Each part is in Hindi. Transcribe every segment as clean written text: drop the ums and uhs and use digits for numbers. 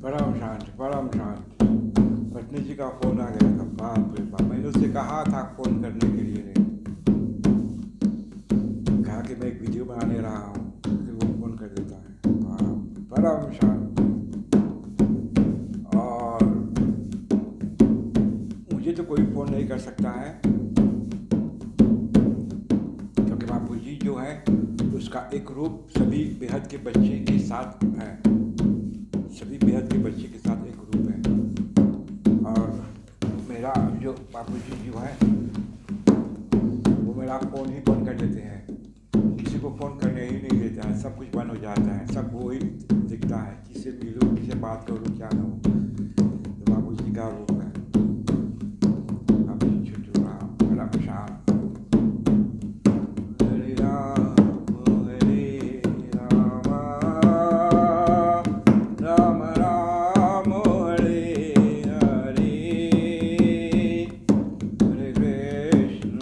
परम शांति परम शांति। पत्नी जी का फोन आ गया था, बाप रे बाप। मैंने उससे कहा था फोन करने के लिए, नहीं कहा कि मैं एक वीडियो बनाने रहा हूँ, फिर वो फोन कर देता है। बाप, परम शांति। और मुझे तो कोई फोन नहीं कर सकता है, क्योंकि बापू जी जो है उसका एक रूप सभी बेहद के बच्चे के साथ है, सभी बेहद के बच्चे के साथ एक रूप है। और मेरा जो बापू जी जो है वो मेरा फ़ोन ही बंद कर देते हैं, किसी को फ़ोन करने ही नहीं देता है, सब कुछ बंद हो जाता है, सब वो ही दिखता है, किससे मिलूँ, किससे बात करूँ, क्या करूँ। तो बापू जी का रूप है। अब छुट्टी बड़ा शांत। हरे राम राम राम हरे हरे, हरे कृष्ण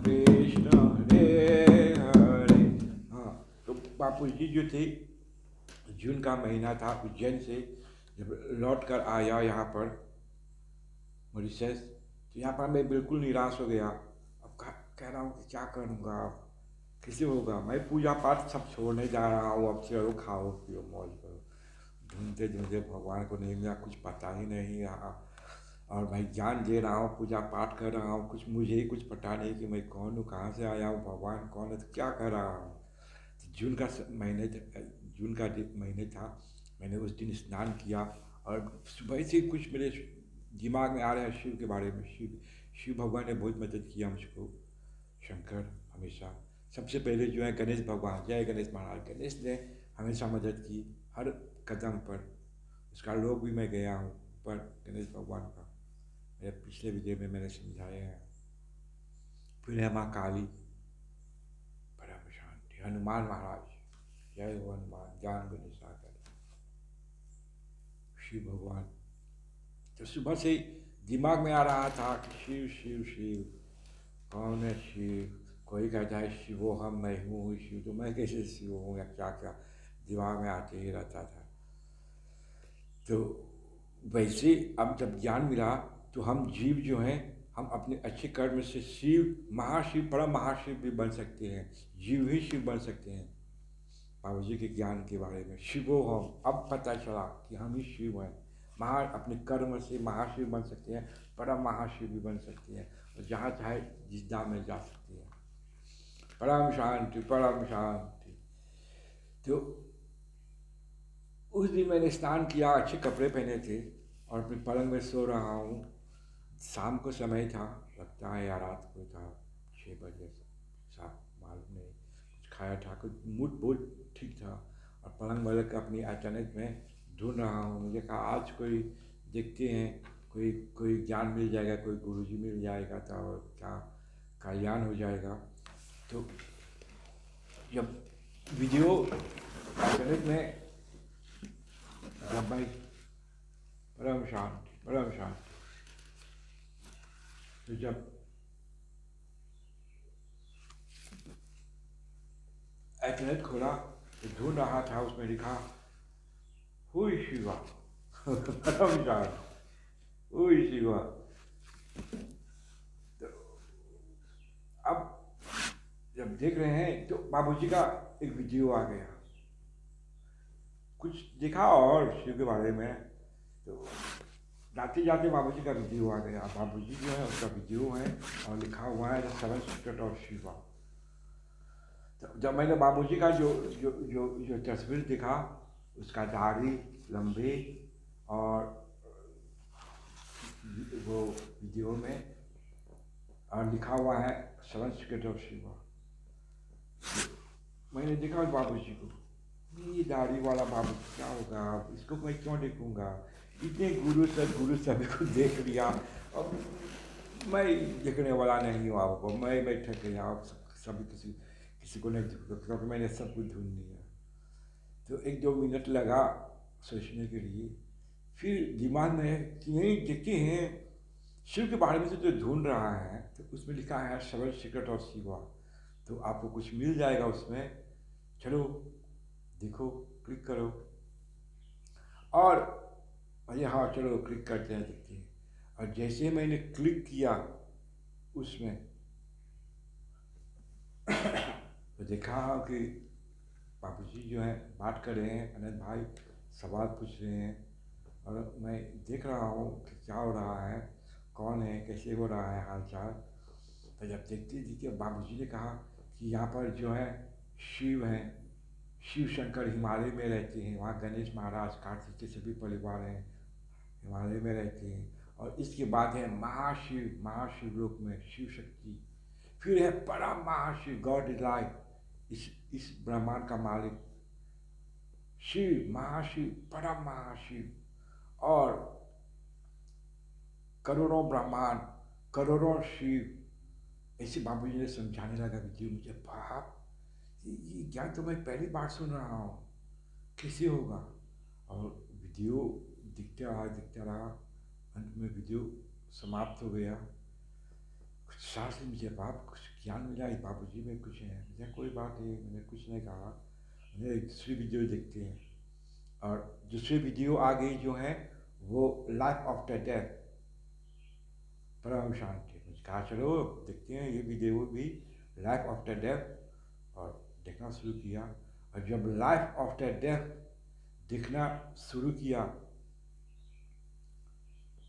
कृष्ण हरे हरे। हाँ, तो बापू जी जो थे, जून का महीना था, उज्जैन से जब लौट कर आया यहाँ पर मॉरिशस, तो यहाँ पर मैं बिल्कुल निराश हो गया। अब कह रहा हूँ कि क्या करूँगा, अब कैसे होगा। मैं पूजा पाठ सब छोड़ने जा रहा हूँ, अब चलो खाओ पियो मौज करो। ढूंढते ढूंढते भगवान को नहीं मिला, कुछ पता ही नहीं रहा। और भाई जान दे रहा हूँ, पूजा पाठ कर रहा हूँ, कुछ मुझे ही कुछ पता नहीं कि मैं कौन हूँ, कहाँ से आया हूँ, भगवान कौन है, तो क्या कर रहा हूँ। तो जून का महीने था। मैंने उस दिन स्नान किया और सुबह से कुछ मेरे दिमाग में आ रहा है शिव के बारे में। शिव भगवान ने बहुत मदद किया मुझको, शंकर हमेशा। सबसे पहले जो है गणेश भगवान, जय गणेश महाराज, गणेश ने हमेशा मदद की हर कदम पर। उसका लोग भी मैं गया हूँ पर गणेश भगवान का, मेरे पिछले वीडियो में मैंने समझाया है। फिर है माँ काली, परम शांति। हनुमान महाराज, जय हो हनुमान, ज्ञान गुण सागर, शिव भगवान। तो सुबह से दिमाग में आ रहा था कि शिव शिव शिव, कौन है शिव। कोई कहता है शिवो हम, मैं हूँ शिव, तो मैं कैसे शिव हूँ, या क्या क्या दिमाग में आते ही रहता था। तो वैसे अब जब ज्ञान मिला तो हम जीव जो हैं, हम अपने अच्छे कर्म से शिव, महाशिव, परम महाशिव भी बन सकते हैं, जीव ही शिव बन सकते हैं। बाबू जी के ज्ञान के बारे में शिवो हम, अब पता चला कि हम ही शिव हैं। अपने कर्म से महाशिव बन सकते हैं, परम महाशिव भी बन सकते हैं, और जहाँ चाहे जिस धाम में जा सकते हैं। परम शांति परम शांति। तो उस दिन मैंने स्नान किया, अच्छे कपड़े पहने थे और अपने पलंग में सो रहा हूँ। शाम को समय था, लगता है या रात को था, 6 बजे, साफ मालूम नहीं। कुछ खाया था, कुछ मूड बहुत ठीक था, और पलंग वाले का अपनी अचानक में ढूंढ रहा हूँ। मुझे कहा आज कोई देखते हैं, कोई कोई ज्ञान मिल जाएगा, कोई गुरुजी मिल जाएगा तो और क्या कल्याण हो जाएगा। तो जब वीडियो अचानक में, जब भाई परम शांति परम शांति, तो जब इंटरनेट खोला तो ढूंढ रहा था, उसमें लिखा हुई शिवा परम शांति, हुई शिवा। तो अब जब देख रहे हैं तो बाबूजी का एक वीडियो आ गया, कुछ देखा और शिव के बारे में। तो जाते जाते बाबूजी का वीडियो आ गया। बाबूजी जो है उसका वीडियो है और लिखा हुआ है द 7 सीक्रेट ऑफ शिवा। तो जब मैंने बाबूजी का जो जो जो जो तस्वीर देखा, उसका दाढ़ी लंबे और वो वीडियो में और लिखा हुआ है 7 सीक्रेट ऑफ शिवा। मैंने देखा बाबूजी को, ये दाढ़ी वाला बाबू क्या होगा, इसको मैं क्यों देखूंगा, इतने गुरु सभी को देख लिया, अब मैं देखने वाला नहीं हूँ आपको, मैं ठग गया, आप सभी किसी किसी को नहीं देखूँगा, क्योंकि मैंने सब कुछ ढूंढ लिया। तो 1-2 मिनट लगा सोचने के लिए, फिर दिमाग में कि नहीं देखते हैं शिव के बारे में से जो ढूंढ रहा है, तो उसमें लिखा है 7 सीक्रेट ऑफ शिवा, तो आपको कुछ मिल जाएगा उसमें। चलो देखो, क्लिक करो। और अरे हाँ चलो क्लिक करते हैं, देखते हैं। और जैसे ही मैंने क्लिक किया उसमें तो देखा कि बाबूजी जो है बात कर रहे हैं, अनंत भाई सवाल पूछ रहे हैं, और मैं देख रहा हूँ कि क्या हो रहा है, कौन है, कैसे हो रहा है हाल चाल। तो जब देखते देखते बाबूजी ने कहा कि यहाँ पर जो है शिव हैं, शिव शंकर हिमालय में रहते हैं, वहाँ गणेश महाराज कार्तिक के सभी परिवार हैं, हिमालय में रहते हैं। और इसके बाद है महाशिव, महाशिव लोक में शिव शक्ति। फिर है परम महाशिव, गॉड इज लाइफ, इस ब्रह्मांड का मालिक शिव, महाशिव, परम महाशिव। और करोड़ों ब्रह्मांड, करोड़ों शिव। ऐसे बाबूजी ने समझाने लगा विजय मुझे, बाप ये ज्ञान तो मैं पहली बार सुन रहा हूँ, कैसे होगा। और वीडियो दिखता रहा, अंत में वीडियो समाप्त हो गया। कुछ साल से मुझे बाप कुछ ज्ञान मिला, बाबूजी में कुछ है। मुझे कोई बात नहीं, मैंने कुछ नहीं कहा, मैंने दूसरी वीडियो देखते हैं। और दूसरी वीडियो आ गई जो है वो लाइफ आफ्टर डेथ, परम शांति। मुझे कहा चलो देखते हैं ये वीडियो भी, लाइफ आफ्टर डेथ। और देखना शुरू किया। और जब लाइफ आफ्टर डेथ देखना शुरू किया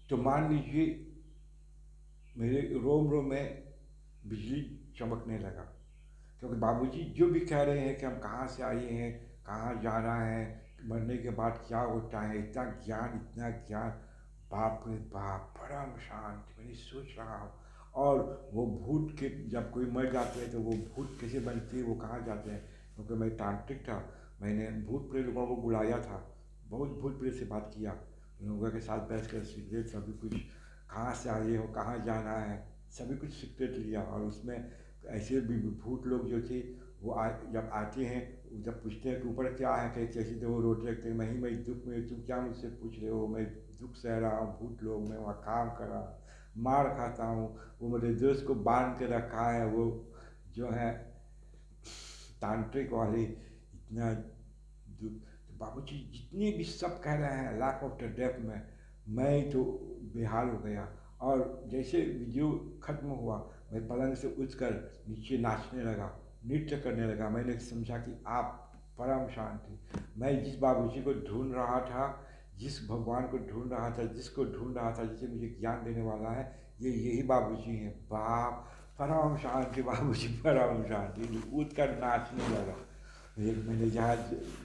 तो मान लीजिए मेरे रोम रोम में बिजली चमकने लगा। क्योंकि बाबूजी जो भी कह रहे हैं कि हम कहाँ से आए हैं, कहाँ जाना है, मरने के बाद क्या होता है, इतना ज्ञान, इतना ज्ञान, बाप रे बाप, परम शांत। मैंने सोच रहा हूँ। और वो भूत के, जब कोई मर जाते हैं तो वो भूत कैसे बनते हैं, वो कहाँ जाते हैं। क्योंकि मैं तांत्रिक था, मैंने भूत प्रेत लोगों को बुलाया था, बहुत भूत प्रेत से बात किया, उन लोगों के साथ बैठ कर सीक्रेट सभी कुछ, कहाँ से आए हो, कहाँ जाना है, सभी कुछ सीक्रेट लिया। और उसमें ऐसे भी भूत लोग जो थे वो जब आते हैं, जब पूछते हैं कि ऊपर क्या है, कैसे, तो वो रोते रखते हैं, मैं दुख में, तुम क्या मुझसे पूछ रहे हो, मैं दुख सह रहा हूँ, भूत लोग, मैं वहाँ काम कर रहा हूँ, मार खाता हूँ, वो मेरे दोस्त को बांध के रखा है, वो जो है तांत्रिक वाले, इतना दुख। तो बाबूजी जितने भी सब कह रहे हैं लाइफ आफ्टर डेथ में, मैं तो बेहाल हो गया। और जैसे वीडियो खत्म हुआ, मैं पलंग से उठकर नीचे नाचने लगा, नृत्य करने लगा। मैंने समझा कि आप परम शांति। मैं जिस बाबूजी को ढूंढ रहा था, जिस भगवान को ढूंढ रहा था, जिसको ढूंढ रहा था, जिसे मुझे ज्ञान देने वाला है, ये यही बाबूजी हैं। बाप, परम शांति बाबूजी, परम शांति। कूद कर नाचने लगा। मैंने जहाँ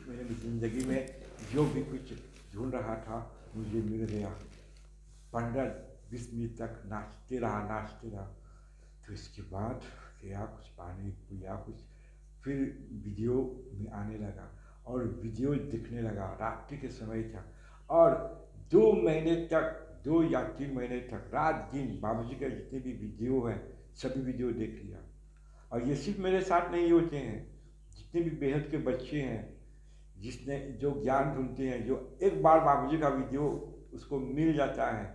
मेरी ज़िंदगी में जो भी कुछ ढूंढ रहा था मुझे मिल गया। 15-20 मिनट तक नाचते रहा, नाचते रहा। तो इसके बाद गया, कुछ पानी पिया, कुछ फिर वीडियो में आने लगा और वीडियो दिखने लगा। रात्रि के समय था और 2 महीने तक, 2 या 3 महीने तक रात दिन बाबूजी का जितने भी वीडियो हैं सभी वीडियो देख लिया। और ये सिर्फ मेरे साथ नहीं होते हैं, जितने भी बेहद के बच्चे हैं, जिसने जो ज्ञान ढूंढते हैं, जो एक बार बाबूजी का वीडियो उसको मिल जाता है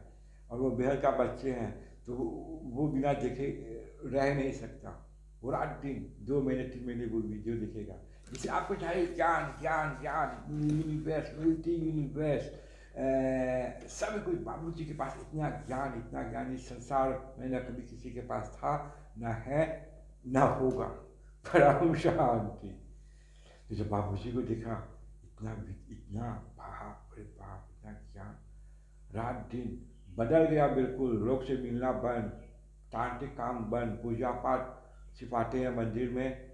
और वो बेहद का बच्चे हैं, तो वो बिना देखे रह नहीं सकता। वो रात दिन 2 महीने 3 महीने वो वीडियो देखेगा। जिसे आपको चाहिए ज्ञान, ज्ञान, ज्ञान, यूनिवर्स, मल्टी यूनिवर्स, सब कुछ बाबूजी के पास। इतना ज्ञान इस संसार में न कभी किसी के पास था, न है, न होगा। परम शांति। तो जब बाबूजी को देखा, इतना इतना बाप रे बाप, इतना ज्ञान, रात दिन बदल गया बिल्कुल। लोग से मिलना बंद, तांत्रिक काम बंद, पूजा पाठ सिखाते हैं मंदिर में,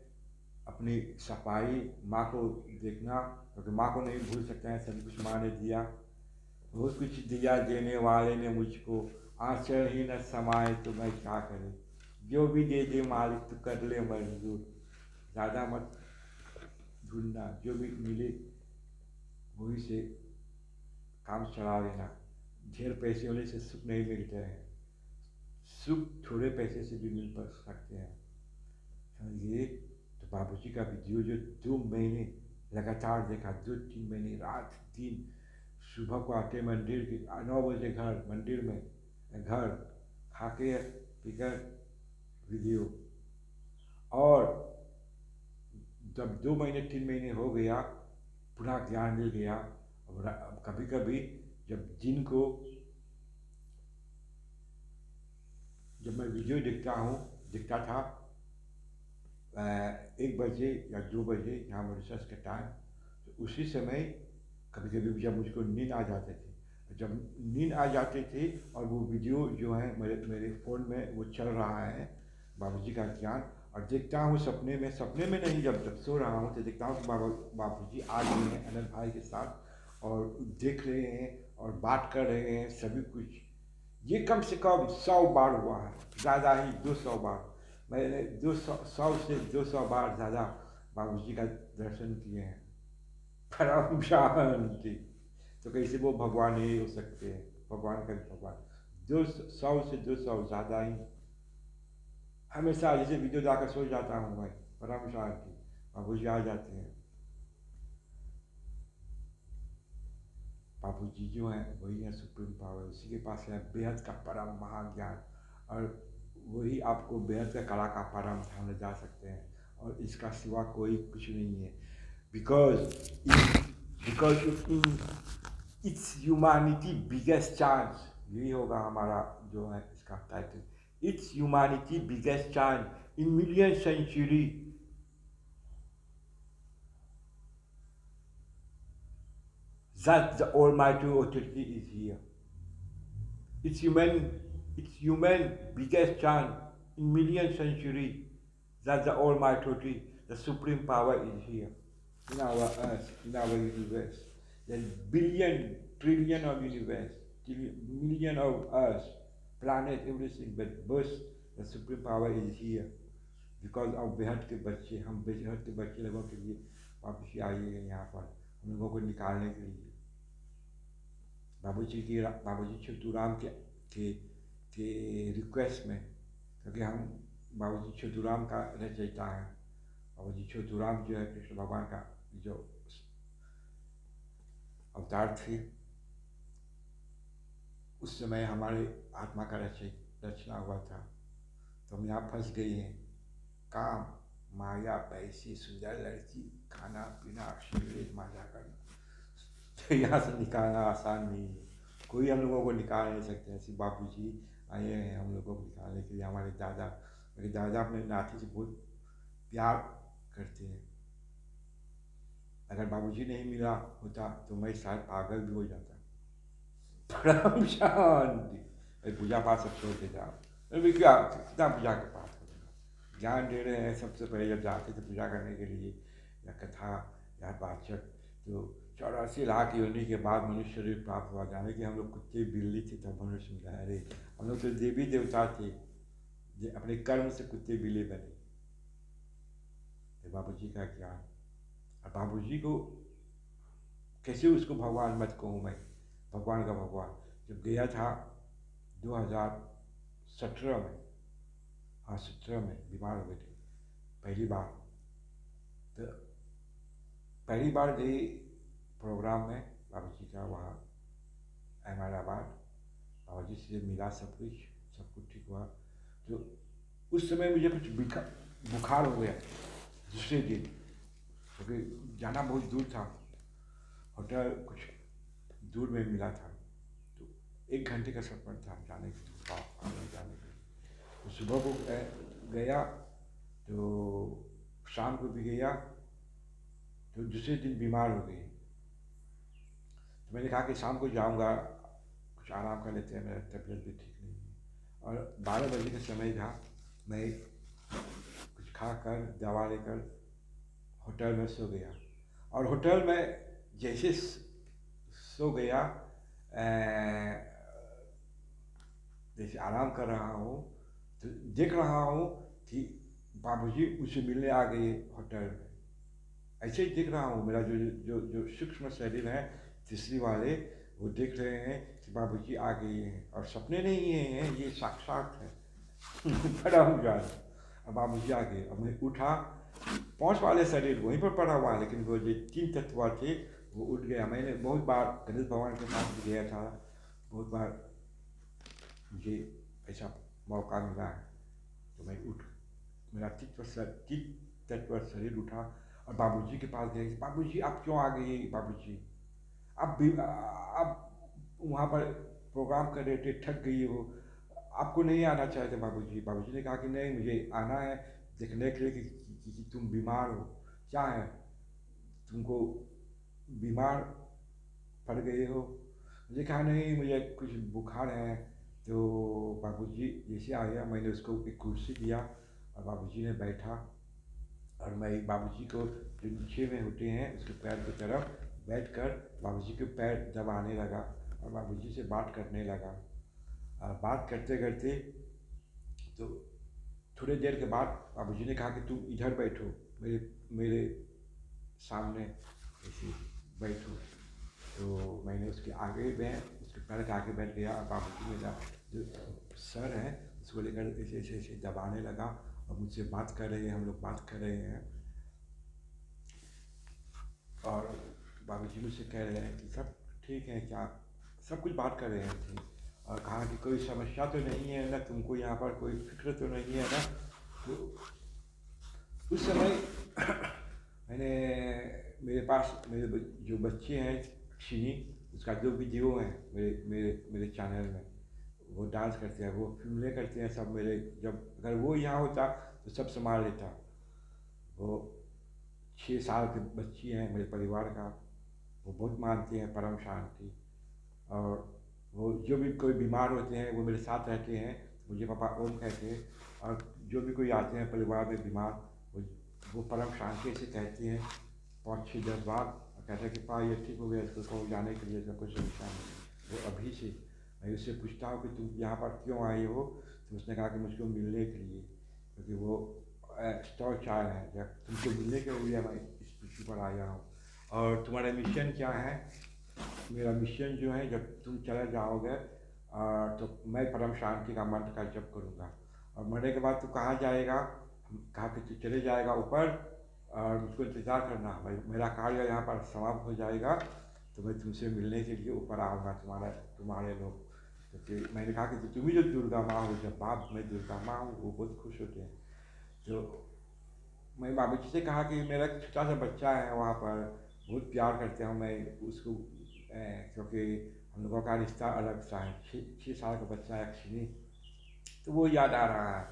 अपनी सफाई, माँ को देखना, क्योंकि माँ को नहीं भूल सकते हैं, सब कुछ माँ ने दिया, बहुत कुछ दिया देने वाले ने मुझको। आंचल ही न समाए तो मैं क्या करूँ, जो भी दे दे मालिक तो कर ले मंजूर। ज़्यादा मत ढूंढना, जो भी मिले वही से काम चला लेना। ढेर पैसे होने से सुख नहीं मिलते हैं, सुख थोड़े पैसे से भी मिल पा सकते हैं, समझिए। तो बाबूजी का वीडियो जो 2 महीने लगातार देखा, 2-3 महीने रात दिन, सुबह को आते मंदिर के 9 बजे घर, मंदिर में घर, खा के पीकर वीडियो। और तब 2 महीने 3 महीने हो गया, पुनः ज्ञान मिल गया। अब कभी कभी जब जब मैं वीडियो देखता था 1 बजे या 2 बजे यहाँ मॉरिशस का टाइम, तो उसी समय कभी कभी जब मुझको नींद आ जाते थे, जब नींद आ जाते थे और वो वीडियो जो है मेरे फ़ोन में वो चल रहा है बाबूजी का ज्ञान, और देखता हूँ सपने में नहीं, जब सो रहा हूँ तो देखता हूँ कि बाबूजी आ गए हैं अनंत भाई के साथ और देख रहे हैं और बात कर रहे हैं सभी कुछ। ये कम से कम 100 बार हुआ है, ज़्यादा ही 200 बार। मैंने 100 से 200 बार ज़्यादा बाबूजी का दर्शन किए हैं। परम शांति। तो कैसे वो भगवान नहीं हो सकते हैं? भगवान का भगवान 100 से 200 ज़्यादा ही। हमेशा जैसे वीडियो जाकर सो जाता हूँ मैं, परम शांति, बाबूजी आ जाते हैं। बाबूजी जो हैं वही है सुप्रीम पावर, उसी के पास है बेहद का परम महाज्ञान, और वही आपको बेहद का कला का परम धाम ले जा सकते हैं, और इसका सिवा कोई कुछ नहीं है। Because it's humanity biggest chance, यही होगा हमारा जो है इसका title, it's humanity biggest chance in million century that the Almighty Authority is here. It's human biggest chance in million century that the Almighty, the Supreme Power is here in our earth, in our universe. There's billion, trillion of universe, million of earth, planet, everything, but first the Supreme Power is here. Because of बेहद के बच्चे, हम बेहद के बच्चे लोगों के लिए वापस आए हैं यहाँ पर, हम लोगों को निकालने के लिए। बाबूजी छोटूराम के रिक्वेस्ट में, क्योंकि हम बाबूजी छोटूराम का रचयिता है। बाबूजी छोटूराम जो है कृष्ण भगवान का जो अवतार थे, उस समय हमारे आत्मा का रचना हुआ था। तो हम यहाँ फंस गए हैं, काम, माया, पैसे, सुंदर लड़की, खाना पीना, शरीर माया करना, तो यहाँ से निकालना आसान नहीं है। कोई हम लोगों को निकाल नहीं सकते। ऐसे बाबूजी आए हैं हम लोगों को निकालने के लिए। मेरे दादा अपने नाती से बहुत प्यार करते हैं। अगर बाबूजी नहीं मिला होता तो मैं शायद पागल भी हो जाता। परम शांति। पूजा पाठ सब छोड़ के जाओ, अभी क्या कितना पूजा के पाठ करूँगा? ज्ञान दे रहे हैं। सबसे पहले जब जाते थे पूजा करने के लिए या कथा या वाचक, तो 84 लाख योनि के बाद मनुष्य शरीर प्राप्त हुआ। जाने कि हम लोग कुत्ते बिल्ली थे तब मनुष्य मिला। अरे हम लोग तो देवी देवता थे, अपने कर्म से कुत्ते बिल्ली बने। बाबूजी का ज्ञान, और बाबूजी को कैसे उसको भगवान मत कहूँ मैं, भगवान का भगवान। जब गया था 2017 में, हाँ 17 में बीमार हो गए थे पहली बार। तो पहली बार गई प्रोग्राम में बाबूजी का, वहाँ अहमदाबाद। बाबूजी से मिला, सब कुछ ठीक हुआ। तो उस समय मुझे कुछ बुखार हो गया दूसरे दिन, क्योंकि जाना बहुत दूर था, होटल कुछ दूर में मिला था। तो 1 घंटे का सफर था जाने के लिए। तो सुबह को गया, तो शाम को भी गया, तो दूसरे दिन बीमार हो गई। तो मैंने कहा कि शाम को जाऊंगा, कुछ आराम कर लेते हैं, मेरा तबीयत भी ठीक नहीं है। और 12 बजे का समय था। मैं कुछ खाकर दवा लेकर होटल में सो गया, और होटल में जैसे सो गया, जैसे आराम कर रहा हूँ, तो देख रहा हूँ कि बाबूजी मुझसे मिलने आ गए होटल में। ऐसे ही देख रहा हूँ, मेरा जो जो जो सूक्ष्म शरीर है तीसरी वाले, वो देख रहे हैं कि बाबूजी आ गए हैं, और सपने नहीं हैं, ये साक्षात है। बड़ा हो गया। अब बाबूजी आ गए, अब मैं उठा, 5 वाले शरीर वहीं पर पड़ा हुआ, लेकिन वो जो 3 तत्व थे वो उठ गया। मैंने बहुत बार गणेश भगवान के साथ भी गया था, बहुत बार मुझे ऐसा मौका मिला है। तो मैं मेरा तीन तत्व शरीर उठा, और बाबूजी के पास गए, बाबूजी आप क्यों आ गए बाबूजी, आप वहाँ पर प्रोग्राम कर रहे थे, थक गई हो, आपको नहीं आना चाहिए था बाबूजी। बाबूजी ने कहा कि नहीं, मुझे आना है देखने के लिए कि तुम बीमार हो, क्या है, तुमको बीमार पड़ गए हो। मुझे कहा नहीं, मुझे कुछ बुखार है। तो बाबूजी जैसे आ गया, मैंने उसको एक कुर्सी दिया और बाबूजी ने बैठा, और मैं बाबूजी को जो नीचे में होते हैं उसके पैर की तरफ बैठकर बाबूजी के पैर दबाने लगा और बाबूजी से बात करने लगा। और बात करते करते तो थोड़ी देर के बाद बाबूजी ने कहा कि तुम इधर बैठो, मेरे मेरे सामने ऐसे बैठो। तो मैंने उसके आगे उसके पैर के आगे बैठ गया और बाबूजी मेरा जो सर है उसको लेकर ऐसे ऐसे ऐसे दबाने लगा और मुझसे बात कर रहे हैं, हम लोग बात कर रहे हैं। और बाबूजी मुझसे कह रहे हैं कि सब ठीक है क्या, सब कुछ बात कर रहे थे। और कहा कि कोई समस्या तो नहीं है ना, तुमको यहाँ पर कोई फिक्र तो नहीं है ना। तो उस समय मैंने मेरे पास मेरे जो बच्चे हैं अक्षिनी, उसका जो वीडियो है मेरे मेरे मेरे चैनल में, वो डांस करते हैं, वो फिल्में करते हैं सब मेरे, जब अगर वो यहाँ होता तो सब संभाल लेता। वो 6 साल की बच्ची हैं मेरे परिवार का, वो बहुत मानती हैं परम शांति। और वो जो भी कोई बीमार होते हैं वो मेरे साथ रहते हैं, मुझे पापा ओम कहते हैं। और जो भी कोई आते हैं परिवार में बीमार, वो परम शांति से कहते हैं 5 6 10 बार, और कहते हैं कि पा ये ठीक हो गया, इसको कहो जाने के लिए, इसका कोई समस्या नहीं। वो अभी से मैं उससे पूछता हूँ कि तुम यहाँ पर क्यों आए हो, तो उसने कहा कि मुझको मिलने के लिए, क्योंकि वो स्टॉल चाय है, जब तुमको मिलने के लिए मैं इस पृथ्वी पर आया हूँ। और तुम्हारा मिशन क्या है? मेरा मिशन जो है, जब तुम चले जाओगे तो मैं परम शांति का मंत्र का जप करूँगा, और मरने के बाद तू कहाँ जाएगा? कहा कि तू चले जाएगा ऊपर, और मुझको इंतज़ार करना, भाई मेरा कार्य यहाँ पर समाप्त हो जाएगा तो मैं तुमसे मिलने के लिए ऊपर आऊँगा, तुम्हारे लोग। क्योंकि मैंने कहा कि तुम ही जो दुर्गा माँ हो, जब बाप मैं दुर्गा माँ हूँ, वो बहुत खुश होते हैं। तो मैं बाबूजी से कहा कि मेरा एक छोटा सा बच्चा है वहाँ पर, बहुत प्यार करते हैं मैं उसको, क्योंकि हम लोगों का रिश्ता अलग सा है। 6 साल का बच्चा है अक्षिनी, तो वो याद आ रहा है।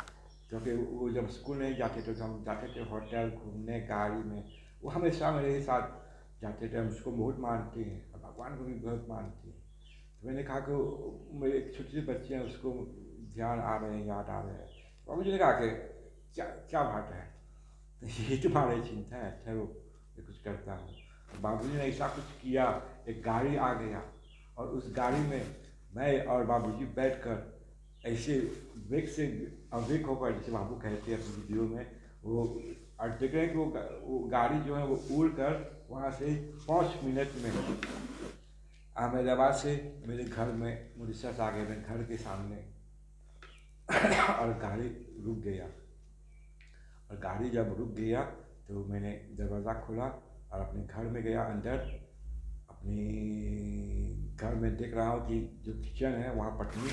क्योंकि वो जब स्कूल नहीं जाते थे तो हम जाते थे होटल घूमने गाड़ी में, वो हमेशा मेरे साथ जाते थे। हम उसको बहुत मानते हैं और भगवान को भी बहुत मानते हैं। तो मैंने कहा कि मेरे एक छोटे से बच्चे हैं, उसको ध्यान आ रहे हैं, याद आ रहे हैं। और मुझे कहा कि क्या क्या बात है, ये तुम्हारी चिंता है, ठहरो मैं कुछ करता हूँ। बाबूजी ने ऐसा कुछ किया, एक गाड़ी आ गया और उस गाड़ी में मैं और बाबूजी बैठकर ऐसे वेग से अवेक होकर, जैसे बाबू कहते हैं अपनी वीडियो में, वो और देख रहे हैं कि वो गाड़ी जो है वो उड़ कर वहाँ से 5 मिनट में अहमदाबाद से मेरे घर में मुरीसस आ गए, मेरे घर के सामने। और गाड़ी रुक गया, और गाड़ी जब रुक गया तो मैंने दरवाज़ा खोला और अपने घर में गया अंदर। अपने घर में देख रहा हूँ कि जो किचन है वहाँ पत्नी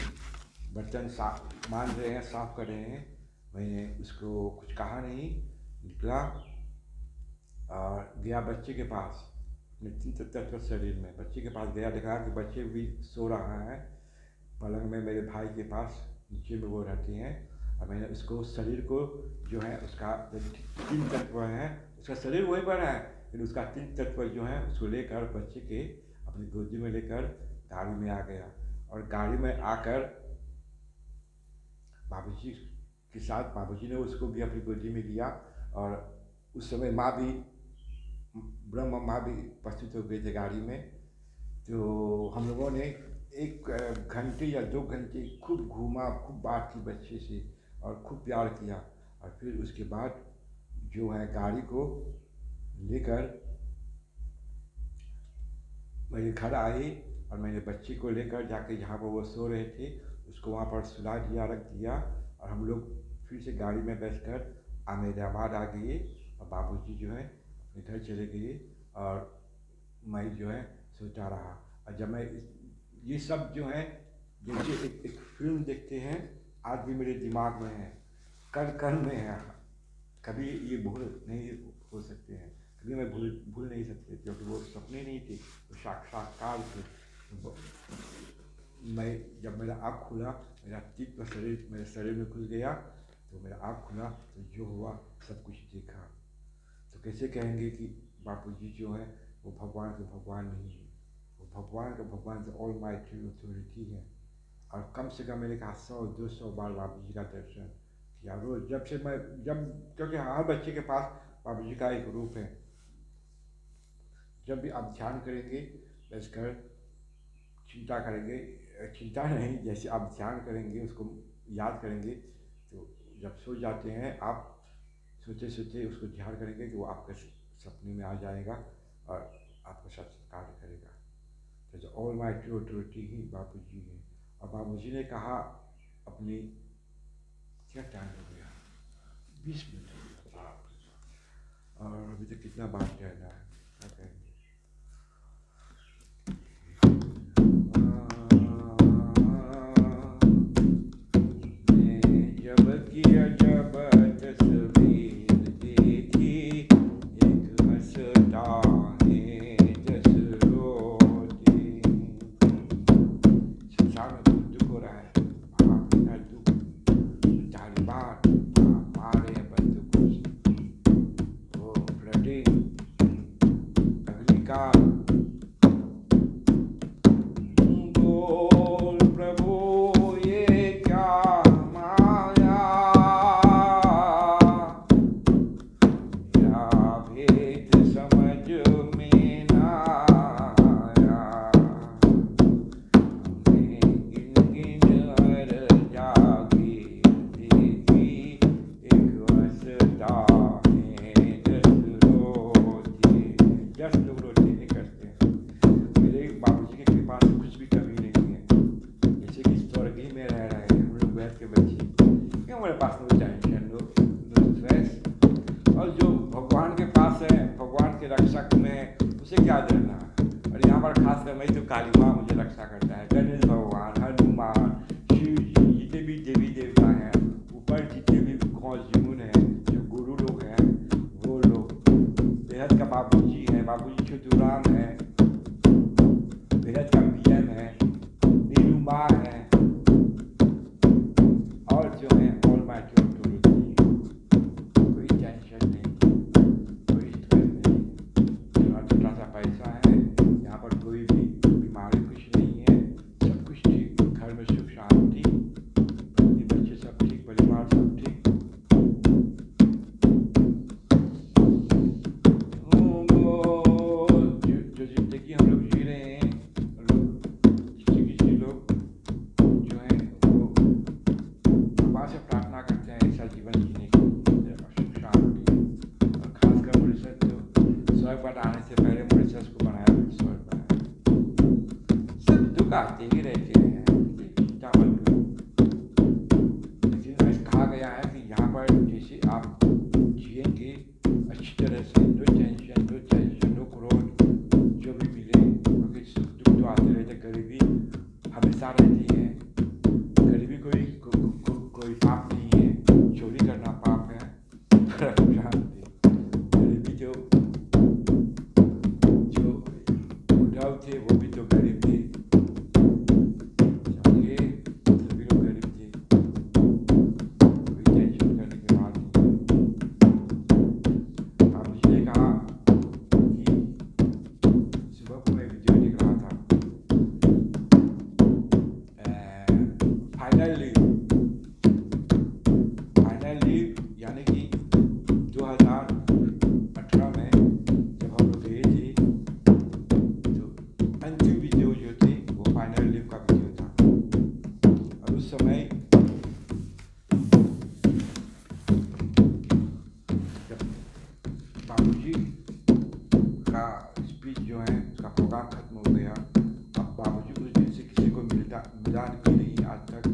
बर्तन साफ मान रहे हैं, साफ कर रहे हैं। मैंने उसको कुछ कहा नहीं, निकला और गया बच्चे के पास, अपने 3 तत्व शरीर में बच्चे के पास गया, देखा कि बच्चे भी सो रहा है पलंग में मेरे भाई के पास, नीचे में वो रहती हैं। और मैंने उसको शरीर को जो है उसका 3 तत्व हैं, उसका शरीर वहीं पर है, लेकिन उसका 3 तत्व जो है उसको लेकर बच्चे के अपनी गोदी में लेकर गाड़ी में आ गया। और गाड़ी में आकर बाबूजी के साथ, बाबूजी ने उसको भी अपनी गोदी में लिया। और उस समय माँ भी, ब्रह्म माँ भी उपस्थित हो गई थी गाड़ी में। तो हम लोगों ने 1 घंटे या 2 घंटे खूब घूमा, खूब बात की बच्चे से और खूब प्यार किया। और फिर उसके बाद जो है गाड़ी को लेकर मेरे घर आए, और मैंने बच्चे को लेकर जाके जहाँ पर वो सो रहे थे उसको वहाँ पर सुला दिया, रख दिया। और हम लोग फिर से गाड़ी में बैठकर अहमदाबाद आ गए, और बाबूजी जो है अपने घर चले गए, और मैं जो है सोता रहा। और जब मैं ये सब जो है, जैसे एक फिल्म देखते हैं, आज भी मेरे दिमाग में है, कण कण में है, कभी ये भूल नहीं हो सकते हैं। कभी मैं भूल नहीं सकते, क्योंकि वो सपने नहीं थे, वो साक्षात्कार थे। मैं जब मेरा आँख खुला, मेरा चित्त शरीर मेरे शरीर में घुस गया, तो मेरा आँख खुला तो जो हुआ सब कुछ देखा। तो कैसे कहेंगे कि बापूजी जो है वो भगवान के भगवान नहीं है? वो भगवान के भगवान से ऑल माइटी अथॉरिटी है। और कम से कम मैंने कहा 100-200 बार बापूजी का दर्शन किया रोज, जब से मैं जब क्योंकि हर बच्चे के पास बापूजी का एक रूप है। जब भी आप ध्यान करेंगे, बैठकर चिंता करेंगे, चिंता नहीं, जैसे आप ध्यान करेंगे, उसको याद करेंगे, तो जब सो जाते हैं आप, सोते सोते उसको ध्यान करेंगे कि वो आपके सपने में आ जाएगा और आपका सत्कार करेगा। तो ऑल माई अथॉरिटी ही बापूजी है। और बापूजी ने कहा अपनी, क्या टाइम हो गया, 20 मिनट हो गया, और अभी तक कितना बात कहना है, क्या कहेंगे। जब किया जब तस्वीर देखी, एक हंसता है जस रोते। संसार में बहुत दुख हो रहा है, बाप का दुख, तालिबान मारे बंदूकों से, वो फ्लडिंग, अग्निकांड। बोल प्रभु ये क्या माया, या भेद समझ में ना आया। हमने गिन गिन हर जागीर देखी, एक हंसता है दस रोते। 10 लोग रोते नहीं करते हैं। मेरे बाबूजी की कृपा से कुछ भी कमी नहीं है, जैसे कि स्वर्ग ही में रह रहे हैं हम लोग बैठ के बच्चे, क्यों हमारे पास नो टेंशन, नो स्ट्रेस। और जो भगवान के पास है, भगवान के रक्षक में, उसे क्या डरना। और यहाँ पर खासकर मैं तो काली माँ मुझे रक्षा करता है, गणेश भगवान, हनुमान, शिव जी, जितने भी देवी देवता हैं, ऊपर जितने भी कौन हैं, जो गुरु लोग हैं, वो लोग, बेहद का बाबूजी है, बाबूजी छुतुराम है, बेहद का पीएम है, नीलू माँ है, और जो है ऑल माइटी अथॉरिटी। कोई टेंशन नहीं, कोई स्ट्रेस नहीं, थोड़ा छोटा सा पैसा है, यहाँ पर कोई भी बीमारी कुछ नहीं है, सब कुछ ठीक, घर में सुख शांति, पत्नी बच्चे सब ठीक, परिवार सब ठीक। जो जिंदगी हम लोग जी रहे हैं, किसी लोग जो है वो भगवान से प्रार्थना करते हैं ऐसा जीवन जीने की, सुख शांति। और खासकर मॉरिशस तो स्वर्ग बनाने से पहले मॉरिशस को बनाया, स्वर्ग बनाया। सब दुख आते ही रहते हैं, चिंता मत करो। लेकिन कहा गया है कि यहाँ पर जैसे आप जिएंगे अच्छी तरह से, नो टेंशन, नो क्रोध, जो भी मिले, क्योंकि सुख दुख तो आते रहते, गरीबी हमेशा रहती है। गरीबी कोई पाप नहीं है, चोरी करना पाप है। गरीबी जो उद्धव थे वो भी तो गरीब थे, समझे, सभी लोग गरीब थे, कोई टेंशन करने की बात नहीं। अब इसने कहा कि सुबह को मैं वीडियो देख रहा था, फाइनल लीव यानी कि 2018 में जब हम लोग गए थे, तो अंतिम वीडियो जो थे वो फाइनल लीव का वीडियो था। और उस समय जब बाबूजी का स्पीच जो है उसका प्रोग्राम खत्म हो गया, अब बाबूजी उस दिन से किसी को मिला भी नहीं आज तक।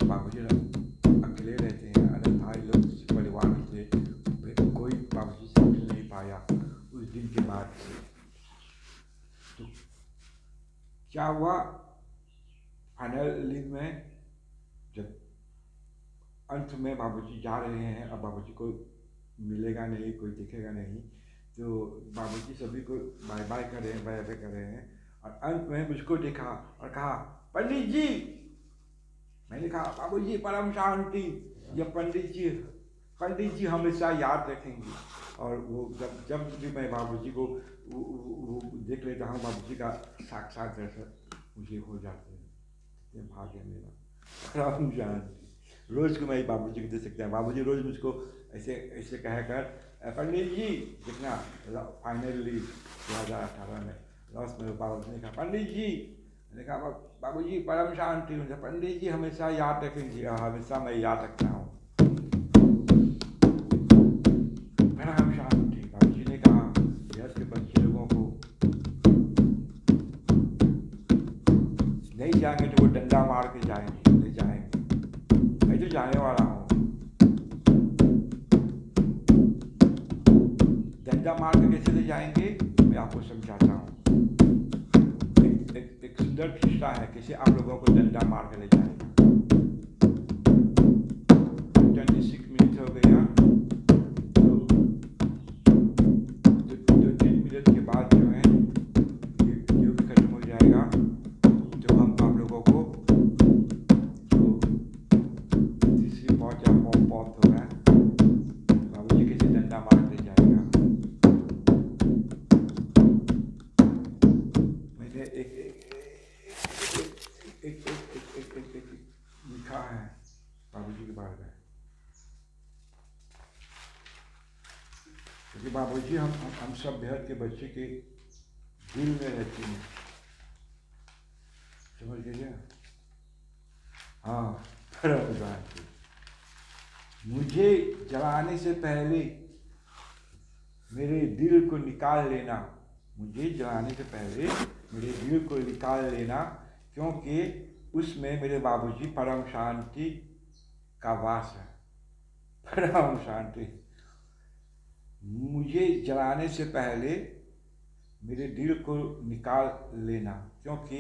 बाबूजी अकेले रहते हैं, अलग भाई लोग परिवार से, कोई बाबूजी से मिल नहीं पाया उस दिन के बाद से। तो क्या हुआ, फाइनल लीव में जब अंत में बाबूजी जा रहे हैं, अब बाबूजी को मिलेगा नहीं, कोई दिखेगा नहीं, तो बाबूजी सभी को बाय बाय कर रहे हैं, बाय बाय कर रहे हैं, और अंत में मुझको देखा और कहा, पंडित जी। मैंने कहा, बाबूजी परम शांति। ये पंडित जी हमेशा याद रखेंगे। और वो जब जब भी मैं बाबूजी को वो देख लेता हूँ, बाबूजी का साक्षात दर्शन मुझे हो जाते हैं। ये भाग्य है मेरा, परम शांति। रोज को मैं बाबूजी को दे सकता है। बाबूजी रोज मुझको ऐसे ऐसे कहकर, पंडित जी जितना फाइनली 2018 में लास्ट में बाबूजी ने कहा, पंडित जी। मैंने कहा, बाबूजी परम शांति। मुझे पंडित जी हमेशा याद रखेंगे। हमेशा मैं याद रखता हूँ, परम शांति। बाबूजी ने कहा, घर के बच्चे लोगों को नहीं जाएंगे तो वो डंडा मार के जाएंगे, ले जाएंगे। मैं तो जाने वाला हूँ। डंडा मार के कैसे ले जाएंगे, मैं आपको समझाता हूँ। एक सुंदर किस्सा है, कैसे आप लोगों को डंडा मार के ले जाएंगे। 26 मिनट हो गया, तो 2-3 मिनट के बाद जो है ये भी खत्म हो जाएगा। तो हम आप लोगों को जो तीसरी पॉट या पॉट हो रहा है, बाबूजी कैसे डंडा मार के ले जाएगा। मैंने एक लिखा है बाबूजी के बारे में, क्योंकि बाबूजी हम सब बिहार के बच्चे के दिल में रहती हैं, समझ गए? हाँ, परम शांति। मुझे जलाने से पहले मेरे दिल को निकाल लेना। मुझे जलाने से पहले मेरे दिल को निकाल लेना, क्योंकि उसमें मेरे बाबूजी परम शांति का वास है। परम शांति। मुझे जलाने से पहले मेरे दिल को निकाल लेना, क्योंकि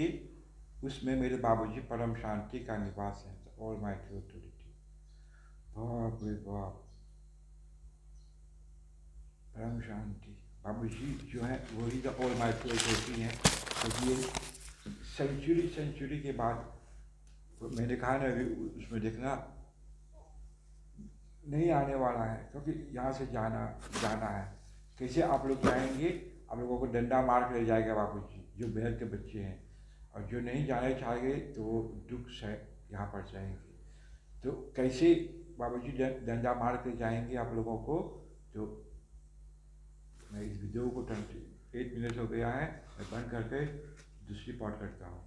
उसमें मेरे बाबूजी परम शांति का निवास है। Almighty authority. बाप रे बाप, परम शांति। बाबूजी जो है वही द ऑलमाइटी ऑथोरिटी है। तो ये सेंचुरी के बाद, मैंने कहा ना अभी, उसमें देखना नहीं आने वाला है, क्योंकि यहाँ से जाना है। कैसे आप लोग जाएंगे? आप लोगों को डंडा मार के ले जाएगा बाबूजी, जो बहर के बच्चे हैं। और जो नहीं जाने चाहेंगे तो वो दुख से यहाँ पर जाएंगे। तो कैसे बाबूजी डंडा मार के जाएंगे आप लोगों को? तो मैं इस वीडियो को 28 मिनट हो गया है, मैं बंद करके दूसरी पार्ट करता हूँ।